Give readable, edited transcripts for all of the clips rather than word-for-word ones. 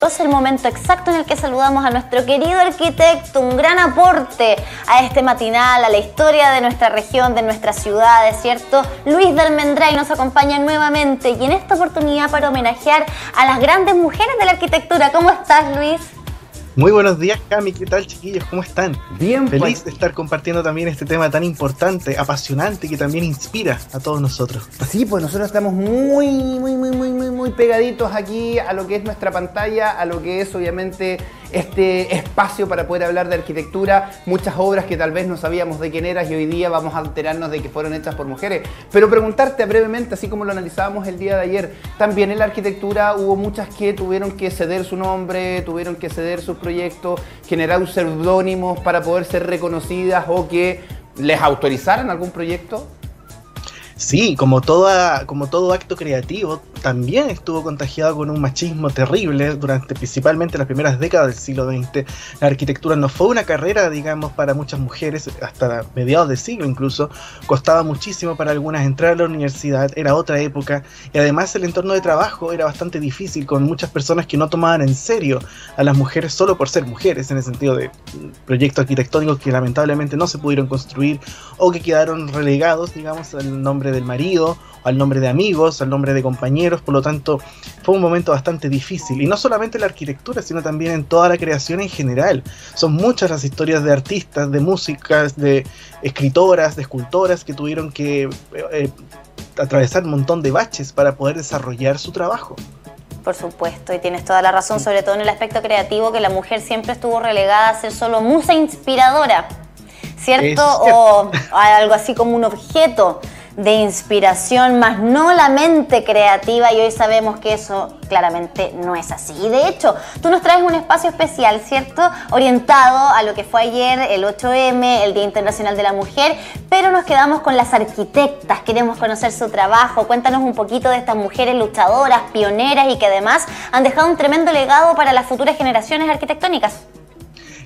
Es el momento exacto en el que saludamos a nuestro querido arquitecto, un gran aporte a este matinal, a la historia de nuestra región, de nuestras ciudades, ¿cierto? Luis de Almendray nos acompaña nuevamente y en esta oportunidad para homenajear a las grandes mujeres de la arquitectura. ¿Cómo estás, Luis? Muy buenos días, Cami. ¿Qué tal, chiquillos? ¿Cómo están? Bien, feliz pues, de estar compartiendo también este tema tan importante, apasionante, que también inspira a todos nosotros. Sí, pues nosotros estamos muy pegaditos aquí a lo que es nuestra pantalla, a lo que es obviamente este espacio para poder hablar de arquitectura, muchas obras que tal vez no sabíamos de quién eras y hoy día vamos a enterarnos de que fueron hechas por mujeres. Pero preguntarte brevemente, así como lo analizábamos el día de ayer, también en la arquitectura hubo muchas que tuvieron que ceder su nombre, tuvieron que ceder sus proyectos, generar seudónimos para poder ser reconocidas o que les autorizaran algún proyecto. Sí, como todo acto creativo, también estuvo contagiado con un machismo terrible durante principalmente las primeras décadas del siglo XX. La arquitectura no fue una carrera, digamos, para muchas mujeres, hasta mediados del siglo incluso. Costaba muchísimo para algunas entrar a la universidad, era otra época, y además el entorno de trabajo era bastante difícil, con muchas personas que no tomaban en serio a las mujeres solo por ser mujeres, en el sentido de proyectos arquitectónicos que lamentablemente no se pudieron construir o que quedaron relegados, digamos, al nombre del marido, al nombre de amigos, al nombre de compañeros. Por lo tanto, fue un momento bastante difícil, y no solamente en la arquitectura, sino también en toda la creación en general. Son muchas las historias de artistas, de músicas, de escritoras, de escultoras que tuvieron que atravesar un montón de baches para poder desarrollar su trabajo. Por supuesto, y tienes toda la razón, sobre todo en el aspecto creativo, que la mujer siempre estuvo relegada a ser solo musa inspiradora, ¿cierto? O algo así como un objeto de inspiración, más no la mente creativa, y hoy sabemos que eso claramente no es así. Y de hecho, tú nos traes un espacio especial, ¿cierto? Orientado a lo que fue ayer, el 8M, el Día Internacional de la Mujer, pero nos quedamos con las arquitectas, queremos conocer su trabajo. Cuéntanos un poquito de estas mujeres luchadoras, pioneras y que además han dejado un tremendo legado para las futuras generaciones arquitectónicas.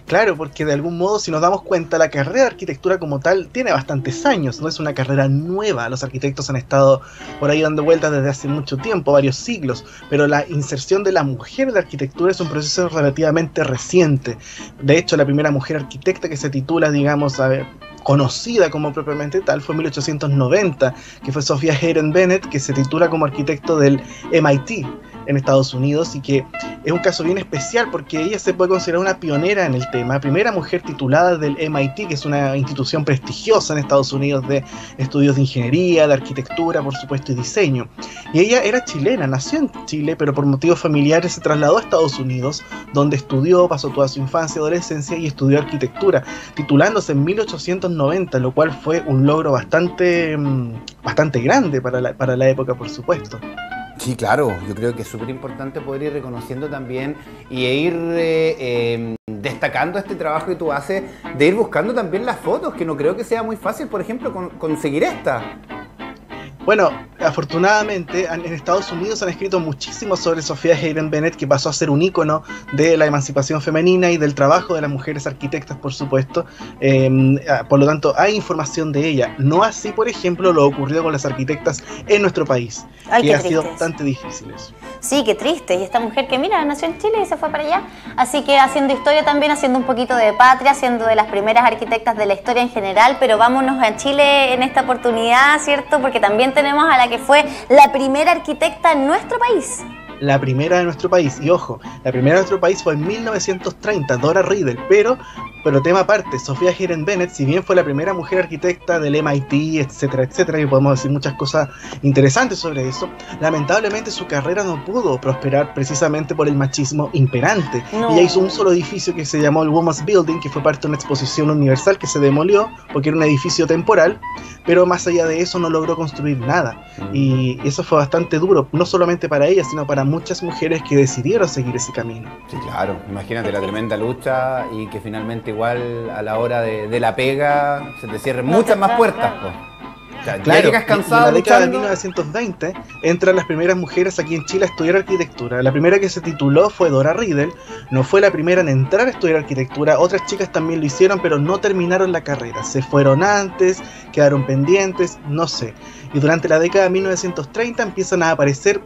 Claro, porque de algún modo, si nos damos cuenta, la carrera de arquitectura como tal tiene bastantes años, no es una carrera nueva. Los arquitectos han estado por ahí dando vueltas desde hace mucho tiempo, varios siglos, pero la inserción de la mujer en la arquitectura es un proceso relativamente reciente. De hecho, la primera mujer arquitecta que se titula, digamos, conocida como propiamente tal, fue en 1890, que fue Sophia Hayden Bennett, que se titula como arquitecto del MIT en Estados Unidos, y que es un caso bien especial porque ella se puede considerar una pionera en el tema, primera mujer titulada del MIT, que es una institución prestigiosa en Estados Unidos de estudios de ingeniería, de arquitectura, por supuesto, y diseño. Y ella era chilena, nació en Chile, pero por motivos familiares se trasladó a Estados Unidos, donde estudió, pasó toda su infancia y adolescencia y estudió arquitectura, titulándose en 1890, lo cual fue un logro bastante grande para la época, por supuesto. Sí, claro, yo creo que es súper importante poder ir reconociendo también y ir destacando este trabajo que tú haces, de ir buscando también las fotos, que no creo que sea muy fácil, por ejemplo, conseguir esta. Bueno, afortunadamente en Estados Unidos han escrito muchísimo sobre Sophia Hayden Bennett, que pasó a ser un ícono de la emancipación femenina y del trabajo de las mujeres arquitectas, por supuesto. Por lo tanto, hay información de ella. No así, por ejemplo, lo ocurrido con las arquitectas en nuestro país, que ha sido bastante difícil eso. Sí, qué triste. Y esta mujer que, mira, nació en Chile y se fue para allá. Así que haciendo historia también, haciendo un poquito de patria, siendo de las primeras arquitectas de la historia en general. Pero vámonos a Chile en esta oportunidad, ¿cierto? Porque también tenemos a la que fue la primera arquitecta en nuestro país. La primera de nuestro país, y ojo, la primera de nuestro país fue en 1930, Dora Riedel, pero tema aparte, Sophia Hayden Bennett, si bien fue la primera mujer arquitecta del MIT, etcétera, etcétera, y podemos decir muchas cosas interesantes sobre eso, lamentablemente su carrera no pudo prosperar precisamente por el machismo imperante. No. Ella hizo un solo edificio que se llamó el Women's Building, que fue parte de una exposición universal que se demolió porque era un edificio temporal, pero más allá de eso no logró construir nada. Y eso fue bastante duro, no solamente para ella, sino para muchas mujeres que decidieron seguir ese camino. Sí, claro, imagínate la tremenda lucha y que finalmente igual a la hora de la pega se te cierren muchas más puertas. O sea, claro, llegas cansado en la década de luchando. 1920 entran las primeras mujeres aquí en Chile a estudiar arquitectura. La primera que se tituló fue Dora Riedel, no fue la primera en entrar a estudiar arquitectura, otras chicas también lo hicieron, pero no terminaron la carrera, se fueron antes, quedaron pendientes, no sé. Y durante la década de 1930 empiezan a aparecer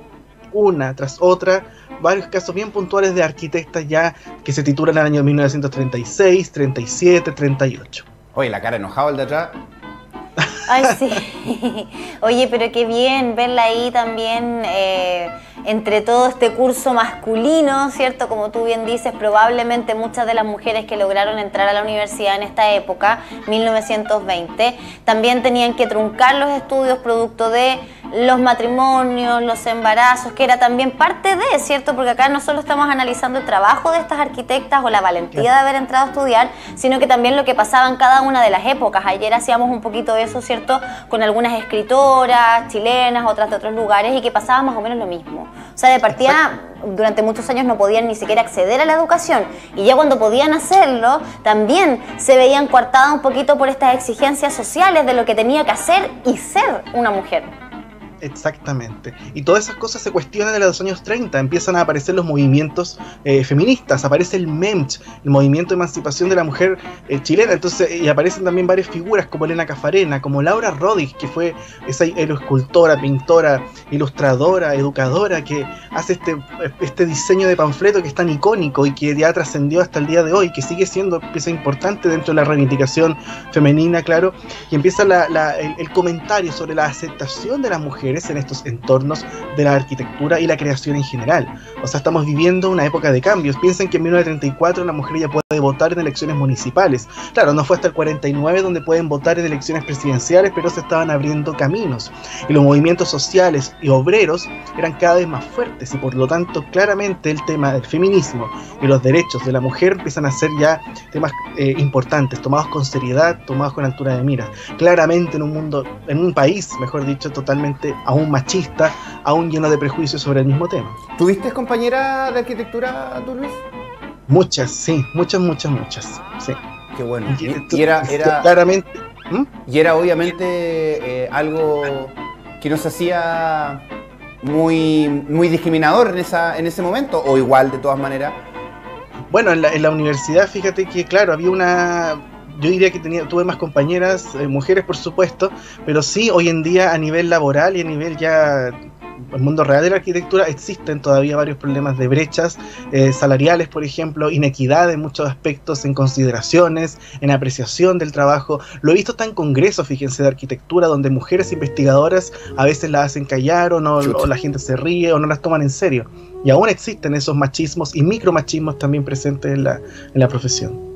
una tras otra, varios casos bien puntuales de arquitectas ya que se titulan en el año 1936, 37, 38. Oye, la cara enojado el de atrás. Ay, sí. Oye, pero qué bien verla ahí también entre todo este curso masculino, ¿cierto? Como tú bien dices, probablemente muchas de las mujeres que lograron entrar a la universidad en esta época, 1920, también tenían que truncar los estudios producto de los matrimonios, los embarazos, que era también parte de, ¿cierto? Porque acá no solo estamos analizando el trabajo de estas arquitectas o la valentía de haber entrado a estudiar, sino que también lo que pasaba en cada una de las épocas. Ayer hacíamos un poquito de eso, ¿cierto? Con algunas escritoras chilenas, otras de otros lugares, y que pasaba más o menos lo mismo. O sea, de partida, durante muchos años no podían ni siquiera acceder a la educación, y ya cuando podían hacerlo, también se veían coartadas un poquito por estas exigencias sociales de lo que tenía que hacer y ser una mujer. Exactamente. Y todas esas cosas se cuestionan en los años 30, empiezan a aparecer los movimientos feministas, aparece el MEMCH, el movimiento de emancipación de la mujer chilena, entonces, y aparecen también varias figuras como Elena Cafarena, como Laura Rodig, que fue esa escultora, pintora, ilustradora, educadora, que hace este diseño de panfleto que es tan icónico y que ya trascendió hasta el día de hoy, que sigue siendo pieza importante dentro de la reivindicación femenina, claro, y empieza el comentario sobre la aceptación de las mujeres en estos entornos de la arquitectura y la creación en general. O sea, estamos viviendo una época de cambios. Piensen que en 1934 una mujer ya puede votar en elecciones municipales. Claro, no fue hasta el 49 donde pueden votar en elecciones presidenciales, pero se estaban abriendo caminos. Y los movimientos sociales y obreros eran cada vez más fuertes, y por lo tanto, claramente el tema del feminismo y los derechos de la mujer empiezan a ser ya temas importantes, tomados con seriedad, tomados con altura de miras. Claramente en un mundo, en un país, mejor dicho, totalmente aún machista, aún lleno de prejuicios sobre el mismo tema. ¿Tuviste compañera de arquitectura, tú, Luis? Muchas, sí, muchas, sí. Qué bueno. Y era claramente... Y era obviamente algo que nos hacía muy discriminador en ese momento, o igual de todas maneras. Bueno, en la universidad, fíjate que claro, había una... Yo diría que tuve más compañeras, mujeres por supuesto, pero sí, hoy en día a nivel laboral y a nivel ya el mundo real de la arquitectura existen todavía varios problemas de brechas salariales, por ejemplo, inequidad en muchos aspectos, en consideraciones, en apreciación del trabajo. Lo he visto hasta en congresos, fíjense, de arquitectura, donde mujeres investigadoras a veces las hacen callar o la gente se ríe o no las toman en serio. Y aún existen esos machismos y micromachismos también presentes en la profesión.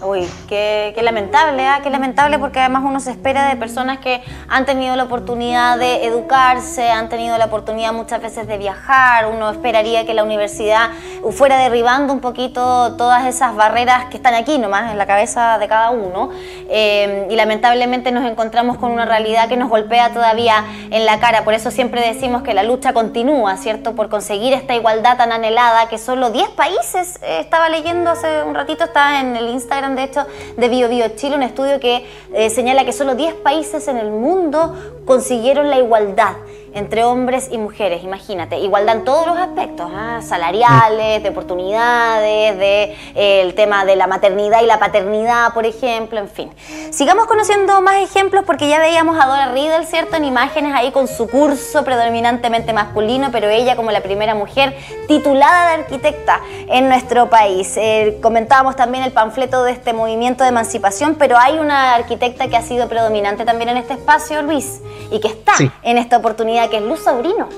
Uy, qué lamentable, qué lamentable, porque además uno se espera de personas que han tenido la oportunidad de educarse, han tenido la oportunidad muchas veces de viajar. Uno esperaría que la universidad fuera derribando un poquito todas esas barreras que están aquí nomás en la cabeza de cada uno, y lamentablemente nos encontramos con una realidad que nos golpea todavía en la cara. Por eso siempre decimos que la lucha continúa, ¿cierto?, por conseguir esta igualdad tan anhelada, que solo 10 países, estaba leyendo hace un ratito, está en el Instagram de hecho de Bio Chile, un estudio que señala que solo 10 países en el mundo consiguieron la igualdad entre hombres y mujeres. Imagínate, igualdad en todos los aspectos, salariales, de oportunidades, el tema de la maternidad y la paternidad, por ejemplo, en fin. Sigamos conociendo más ejemplos, porque ya veíamos a Dora Riedel, ¿cierto?, en imágenes ahí con su curso predominantemente masculino, pero ella como la primera mujer titulada de arquitecta en nuestro país. Comentábamos también el panfleto de este movimiento de emancipación, pero hay una arquitecta que ha sido predominante también en este espacio, Luis, y que está en esta oportunidad, que es Luz Sobrino.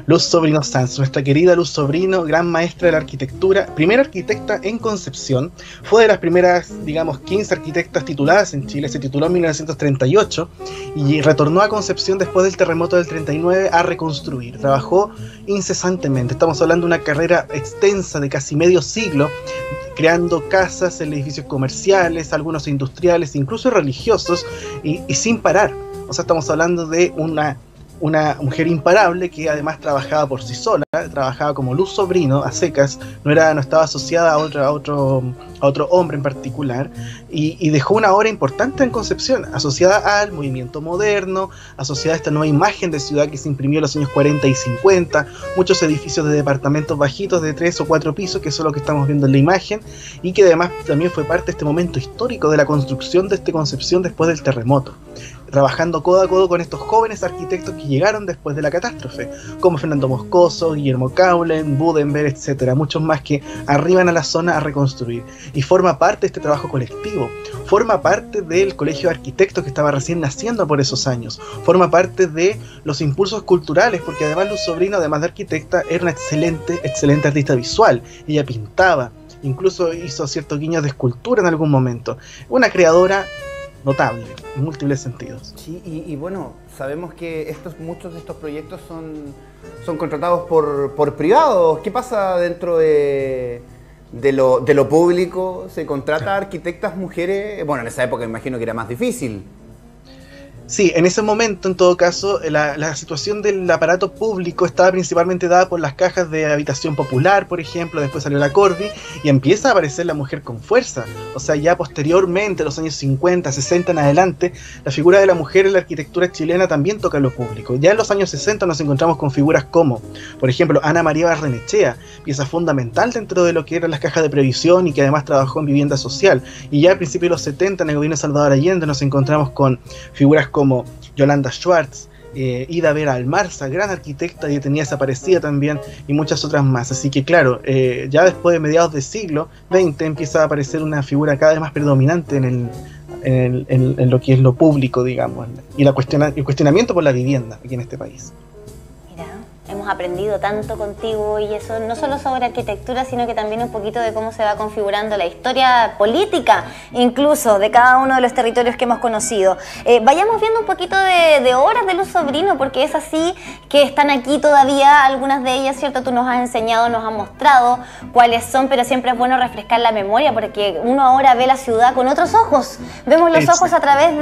Luz Sobrino Sanz, nuestra querida Luz Sobrino, gran maestra de la arquitectura, primera arquitecta en Concepción, fue de las primeras, digamos, 15 arquitectas tituladas en Chile. Se tituló en 1938 y retornó a Concepción después del terremoto del 39 a reconstruir. Trabajó incesantemente, estamos hablando de una carrera extensa de casi medio siglo, creando casas en edificios comerciales, algunos industriales, incluso religiosos, y sin parar. O sea, estamos hablando de una mujer imparable que además trabajaba por sí sola, trabajaba como Luz Sobrino a secas, no estaba asociada a otro hombre en particular, y dejó una obra importante en Concepción, asociada al movimiento moderno, asociada a esta nueva imagen de ciudad que se imprimió en los años 40 y 50, muchos edificios de departamentos bajitos de 3 o 4 pisos, que eso es lo que estamos viendo en la imagen, y que además también fue parte de este momento histórico de la construcción de Concepción después del terremoto. trabajando codo a codo con estos jóvenes arquitectos que llegaron después de la catástrofe, como Fernando Moscoso, Guillermo Caulen, Budenberg, etcétera, muchos más que arriban a la zona a reconstruir. Y forma parte de este trabajo colectivo, forma parte del colegio de arquitectos que estaba recién naciendo por esos años, forma parte de los impulsos culturales, porque además Luz Sobrino, además de arquitecta, era una excelente artista visual. Ella pintaba, incluso hizo ciertos guiños de escultura en algún momento. Una creadora notable, en múltiples sentidos. Sí, y bueno, sabemos que muchos de estos proyectos son contratados por privados. ¿Qué pasa dentro de lo público? ¿Se contrata a arquitectas mujeres? Bueno, en esa época me imagino que era más difícil. Sí, en ese momento, en todo caso, la situación del aparato público estaba principalmente dada por las cajas de habitación popular, por ejemplo. Después salió la Cordi y empieza a aparecer la mujer con fuerza. O sea, ya posteriormente, los años 50, 60 en adelante, la figura de la mujer en la arquitectura chilena también toca lo público. Ya en los años 60 nos encontramos con figuras como, por ejemplo, Ana María Barrenechea, pieza fundamental dentro de lo que eran las cajas de previsión y que además trabajó en vivienda social. Y ya a principios de los 70, en el gobierno de Salvador Allende, nos encontramos con figuras como Yolanda Schwartz, Ida Vera Almarza, gran arquitecta y detenida desaparecida también, y muchas otras más. Así que claro, ya después de mediados del siglo XX empieza a aparecer una figura cada vez más predominante en lo que es lo público, digamos, y el cuestionamiento por la vivienda aquí en este país. Hemos aprendido tanto contigo y eso, no solo sobre arquitectura, sino que también un poquito de cómo se va configurando la historia política, incluso de cada uno de los territorios que hemos conocido. Vayamos viendo un poquito de obras de Luz Sobrino, porque es así que están aquí todavía algunas de ellas, ¿cierto? Tú nos has enseñado, nos has mostrado cuáles son, pero siempre es bueno refrescar la memoria, porque uno ahora ve la ciudad con otros ojos. Vemos los ojos a través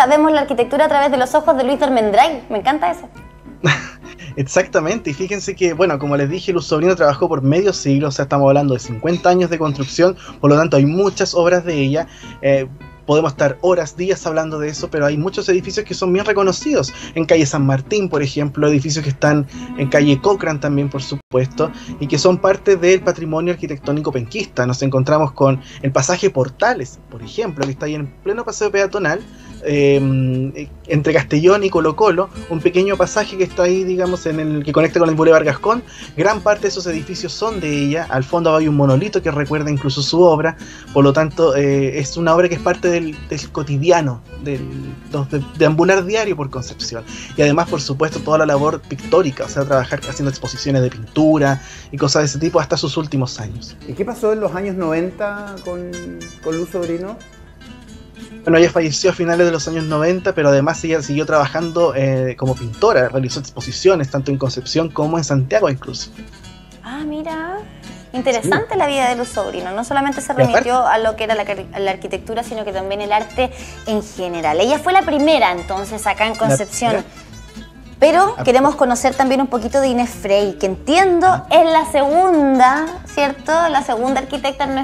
vemos la arquitectura a través de los ojos de Luis Almendray. Me encanta eso. Exactamente, y fíjense que, bueno, como les dije, Luz Sobrino trabajó por medio siglo, o sea, estamos hablando de 50 años de construcción, por lo tanto hay muchas obras de ella. Podemos estar horas, días hablando de eso, pero hay muchos edificios que son bien reconocidos. En calle San Martín, por ejemplo, edificios que están en calle Cochrane también, por supuesto, y que son parte del patrimonio arquitectónico penquista. Nos encontramos con el pasaje Portales, por ejemplo, que está ahí en pleno paseo peatonal, entre Castellón y Colo Colo, un pequeño pasaje que está ahí, digamos, que conecta con el Boulevard Gascón. Gran parte de esos edificios son de ella. Al fondo hay un monolito que recuerda incluso su obra, por lo tanto es una obra que es parte del cotidiano, de ambular diario por Concepción. Y además, por supuesto, toda la labor pictórica, o sea, trabajar haciendo exposiciones de pintura y cosas de ese tipo hasta sus últimos años. ¿Y qué pasó en los años 90 con Luz Sobrino? Bueno, ella falleció a finales de los años 90, pero además ella siguió trabajando como pintora, realizó exposiciones tanto en Concepción como en Santiago incluso. Ah, mira, interesante sí. La vida de Luz Sobrino, no solamente se remitió a lo que era la arquitectura, sino que también el arte en general. Ella fue la primera entonces acá en Concepción. Pero queremos conocer también un poquito de Inés Frey, que entiendo es la segunda, ¿cierto? La segunda arquitecta en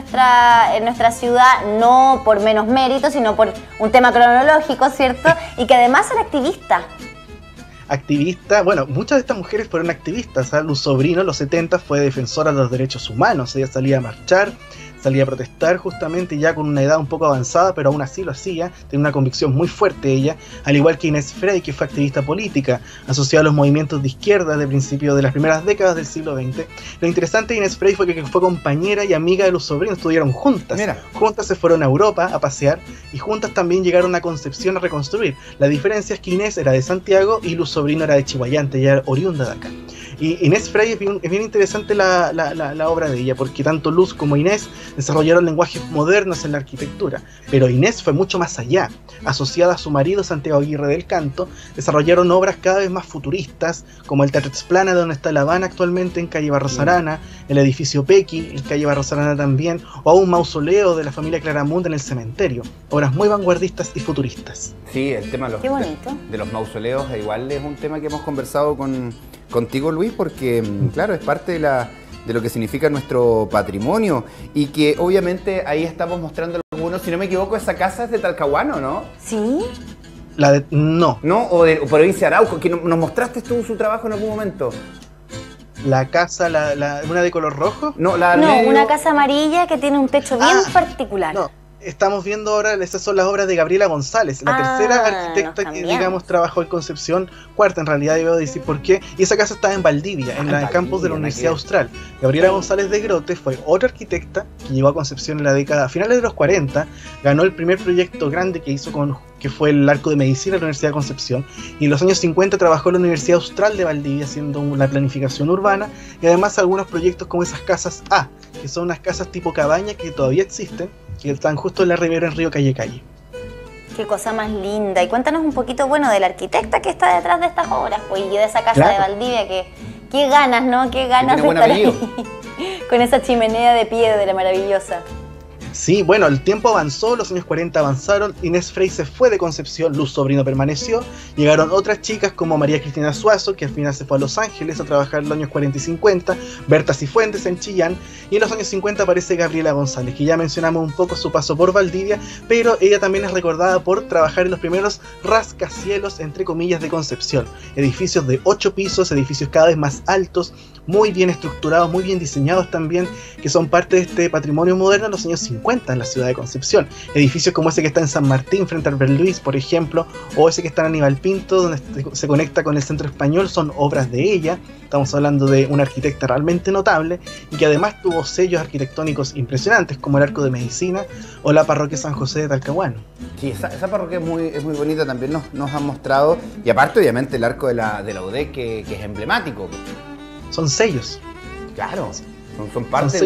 nuestra ciudad, no por menos mérito, sino por un tema cronológico, ¿cierto? Y que además era activista. Bueno, muchas de estas mujeres fueron activistas. Luz Sobrino en los 70 fue defensora de los derechos humanos. Ella salía a marchar, salía a protestar justamente ya con una edad un poco avanzada, pero aún así lo hacía, tenía una convicción muy fuerte ella, al igual que Inés Frey, que fue activista política, asociada a los movimientos de izquierda de principio de las primeras décadas del siglo XX. Lo interesante de Inés Frey fue que fue compañera y amiga de Luz Sobrino, estudiaron juntas. Mira. Juntas se fueron a Europa a pasear y juntas también llegaron a Concepción a reconstruir. La diferencia es que Inés era de Santiago y Luz Sobrino era de Chihuayante, ella era oriunda de acá. Y Inés Frey es bien interesante la obra de ella, porque tanto Luz como Inés desarrollaron lenguajes modernos en la arquitectura, pero Inés fue mucho más allá. Asociada a su marido Santiago Aguirre del Canto, desarrollaron obras cada vez más futuristas, como el Teatro Explanada, donde está La Habana actualmente, en calle Barros Arana, el edificio Pequi, en calle Barros Arana también, o un mausoleo de la familia Claramunt en el cementerio. Obras muy vanguardistas y futuristas. Sí, el tema de los mausoleos igual es un tema que hemos conversado contigo, Luis, porque claro, es parte de lo que significa nuestro patrimonio y que obviamente ahí estamos mostrando algunos, si no me equivoco, esa casa es de Talcahuano, ¿no? Sí. No. ¿No? O de provincia de Arauco, que nos mostraste tú su trabajo en algún momento. La casa, una de color rojo. No, una casa amarilla que tiene un techo bien particular. No. estamos viendo ahora, esas son las obras de Gabriela González, la tercera arquitecta que, digamos, trabajó en Concepción, cuarta en realidad, debo decir por qué, y esa casa estaba en Valdivia, en el campus de la Universidad Austral. Gabriela González de Grote fue otra arquitecta que llegó a Concepción en la década, a finales de los 40, ganó el primer proyecto grande que hizo que fue el Arco de Medicina de la Universidad de Concepción, y en los años 50 trabajó en la Universidad Austral de Valdivia haciendo la planificación urbana, y además algunos proyectos como esas casas A, que son unas casas tipo cabaña que todavía existen, que están justo en la ribera en Río Calle. Qué cosa más linda. Y cuéntanos un poquito, bueno, de la arquitecta que está detrás de estas obras, pues, y de esa casa de Valdivia, qué ganas, ¿no? Qué ganas de estar ahí, con esa chimenea de piedra maravillosa. Sí, bueno, el tiempo avanzó, los años 40 avanzaron, Inés Frey se fue de Concepción, Luz Sobrino permaneció, llegaron otras chicas como María Cristina Suazo, que al final se fue a Los Ángeles a trabajar en los años 40 y 50, Berta Cifuentes en Chillán, y en los años 50 aparece Gabriela González, que ya mencionamos un poco su paso por Valdivia, pero ella también es recordada por trabajar en los primeros rascacielos, entre comillas, de Concepción, edificios de 8 pisos, edificios cada vez más altos, muy bien estructurados, muy bien diseñados también, que son parte de este patrimonio moderno en los años 50 en la ciudad de Concepción. Edificios como ese que está en San Martín frente al Berluis, por ejemplo, o ese que está en Aníbal Pinto, donde se conecta con el Centro Español, son obras de ella. Estamos hablando de una arquitecta realmente notable y que además tuvo sellos arquitectónicos impresionantes como el Arco de Medicina o la Parroquia San José de Talcahuano. Sí, esa parroquia es muy bonita, también nos han mostrado, y aparte obviamente el Arco de la UDEC que es emblemático. Son sellos. Claro, son parte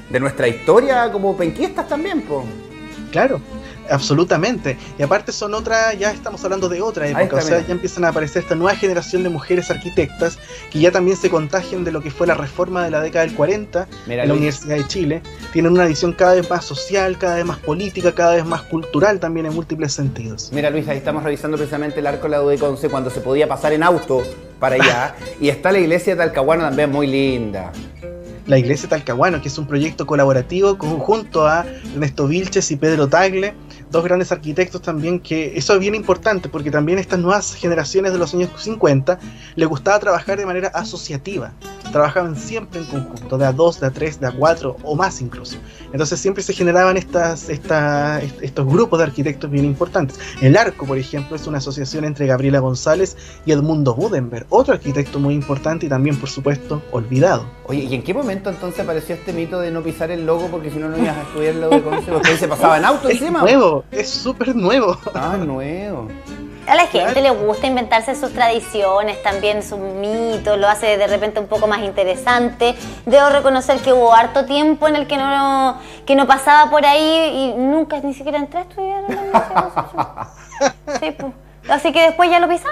de nuestra historia como penquistas también, po. Claro, absolutamente. Y aparte son otra, ya estamos hablando de otra época, o sea, ya empiezan a aparecer esta nueva generación de mujeres arquitectas que ya también se contagian de lo que fue la reforma de la década del 40 en la Universidad de Chile. Tienen una visión cada vez más social, cada vez más política, cada vez más cultural también en múltiples sentidos. Mira, Luis, ahí estamos revisando precisamente el Arco de la UDEC 11 cuando se podía pasar en auto para allá y está la iglesia de Talcahuano también muy linda. La iglesia de Talcahuano, que es un proyecto colaborativo junto a Ernesto Vilches y Pedro Tagle, dos grandes arquitectos también, que eso es bien importante porque también estas nuevas generaciones de los años 50 les gustaba trabajar de manera asociativa, trabajaban siempre en conjunto, de a 2, de a 3, de a 4 o más incluso. Entonces siempre se generaban estos grupos de arquitectos bien importantes. El Arco, por ejemplo, es una asociación entre Gabriela González y Edmundo Budenberg, otro arquitecto muy importante y también, por supuesto, olvidado. Oye, ¿y en qué momento entonces apareció este mito de no pisar el logo porque si no ibas a estudiar el logo de Conce? Porque ahí se pasaba en auto encima. Es nuevo, es súper nuevo. Ah, nuevo. A la gente le gusta inventarse sus tradiciones, también sus mitos, lo hace de repente un poco más interesante. Debo reconocer que hubo harto tiempo en el que no pasaba por ahí y nunca ni siquiera entré a estudiar. Sí, pues. Así que después ya lo pisamos.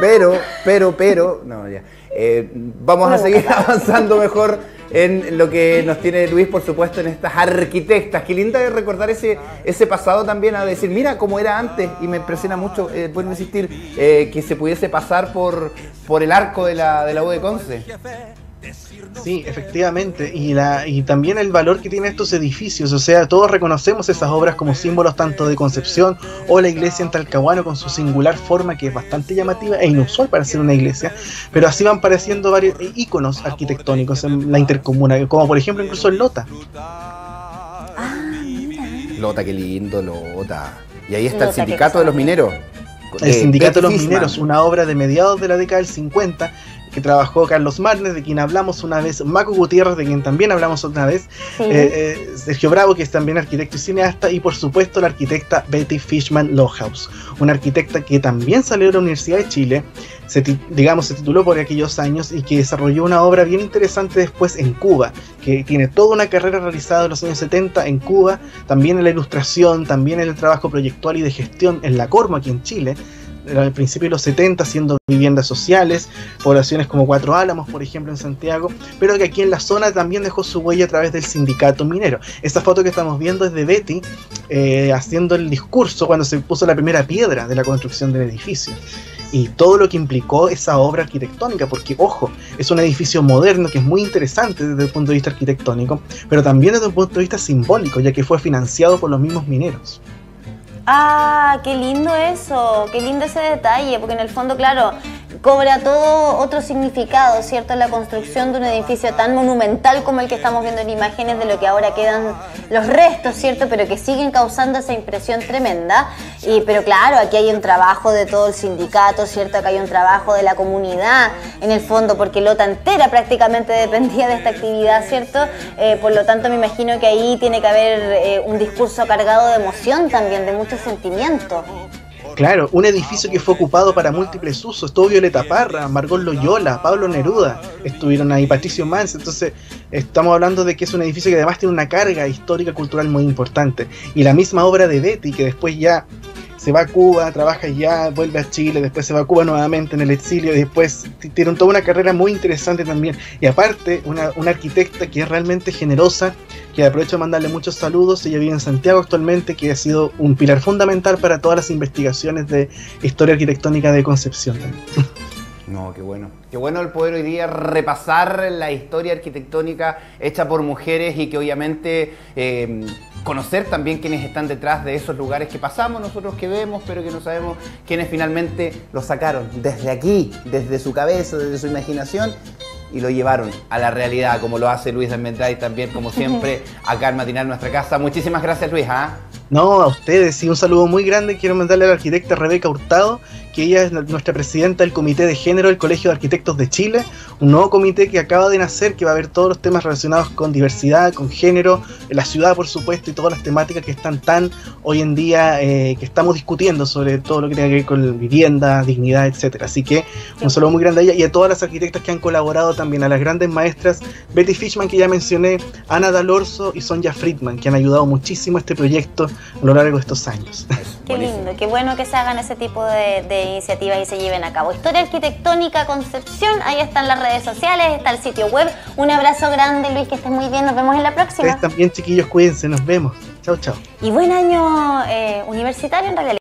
Pero, no, ya. Vamos a seguir avanzando mejor en lo que nos tiene Luis, por supuesto, en estas arquitectas. Qué linda de recordar ese pasado también, a decir, mira cómo era antes, y me impresiona mucho, vuelvo a insistir, que se pudiese pasar por el arco de la U de Conce. Sí, efectivamente, y también el valor que tienen estos edificios, o sea, todos reconocemos esas obras como símbolos tanto de Concepción o la iglesia en Talcahuano con su singular forma que es bastante llamativa e inusual para ser una iglesia, pero así van apareciendo varios íconos arquitectónicos en la intercomuna, como por ejemplo incluso el Lota. Lota, qué lindo, Lota. Y ahí está el Sindicato de los Mineros. El Sindicato de los Mineros, una obra de mediados de la década del 50, que trabajó Carlos Marnes, de quien hablamos una vez, Maco Gutiérrez, de quien también hablamos otra vez, sí. Sergio Bravo, que es también arquitecto y cineasta, y por supuesto la arquitecta Betty Fishman Lohaus, una arquitecta que también salió de la Universidad de Chile, se tituló por aquellos años y que desarrolló una obra bien interesante después en Cuba, que tiene toda una carrera realizada en los años 70 en Cuba, también en la ilustración, también en el trabajo proyectual y de gestión en la Cormo aquí en Chile, al principio de los 70 haciendo viviendas sociales, poblaciones como Cuatro Álamos, por ejemplo, en Santiago, pero que aquí en la zona también dejó su huella a través del sindicato minero. Esta foto que estamos viendo es de Betty haciendo el discurso cuando se puso la primera piedra de la construcción del edificio. Y todo lo que implicó esa obra arquitectónica, porque, ojo, es un edificio moderno que es muy interesante desde el punto de vista arquitectónico, pero también desde un punto de vista simbólico, ya que fue financiado por los mismos mineros. Ah, qué lindo eso, qué lindo ese detalle, porque en el fondo, claro, cobra todo otro significado, ¿cierto? La construcción de un edificio tan monumental como el que estamos viendo en imágenes, de lo que ahora quedan los restos, ¿cierto? Pero que siguen causando esa impresión tremenda. Pero claro, aquí hay un trabajo de todo el sindicato, ¿cierto? Acá hay un trabajo de la comunidad, en el fondo, porque Lota entera prácticamente dependía de esta actividad, ¿cierto? Por lo tanto, me imagino que ahí tiene que haber un discurso cargado de emoción también, de mucho sentimiento. Claro, un edificio que fue ocupado para múltiples usos. Estuvo Violeta Parra, Margot Loyola, Pablo Neruda, estuvieron ahí, Patricio Mans. Entonces estamos hablando de que es un edificio que además tiene una carga histórica cultural muy importante. Y la misma obra de Betty, que después ya se va a Cuba, trabaja allá, vuelve a Chile, después se va a Cuba nuevamente en el exilio, y después tiene toda una carrera muy interesante también. Y aparte, una arquitecta que es realmente generosa, que aprovecho de mandarle muchos saludos. Ella vive en Santiago actualmente, que ha sido un pilar fundamental para todas las investigaciones de historia arquitectónica de Concepción también. No, qué bueno. Qué bueno el poder hoy día repasar la historia arquitectónica hecha por mujeres y que obviamente conocer también quiénes están detrás de esos lugares que pasamos, nosotros que vemos, pero que no sabemos quiénes finalmente lo sacaron desde aquí, desde su cabeza, desde su imaginación, y lo llevaron a la realidad, como lo hace Luis de Almendray también, como siempre, acá en Matinal Nuestra Casa. Muchísimas gracias, Luis. No, a ustedes, y un saludo muy grande quiero mandarle a la arquitecta Rebeca Hurtado, que ella es nuestra presidenta del Comité de Género del Colegio de Arquitectos de Chile, un nuevo comité que acaba de nacer, que va a ver todos los temas relacionados con diversidad, con género, en la ciudad por supuesto, y todas las temáticas que están tan hoy en día, que estamos discutiendo sobre todo lo que tiene que ver con vivienda, dignidad, etcétera. Así que un saludo muy grande a ella y a todas las arquitectas que han colaborado también, a las grandes maestras Betty Fishman, que ya mencioné, Ana Dalorzo y Sonja Friedman, que han ayudado muchísimo a este proyecto a lo largo de estos años. Qué lindo, qué bueno que se hagan ese tipo de iniciativas y se lleven a cabo. Historia Arquitectónica Concepción, ahí están las redes sociales, está el sitio web. Un abrazo grande, Luis, que estés muy bien, nos vemos en la próxima. Ustedes también, chiquillos, cuídense, nos vemos. Chao, chao. Y buen año universitario en realidad.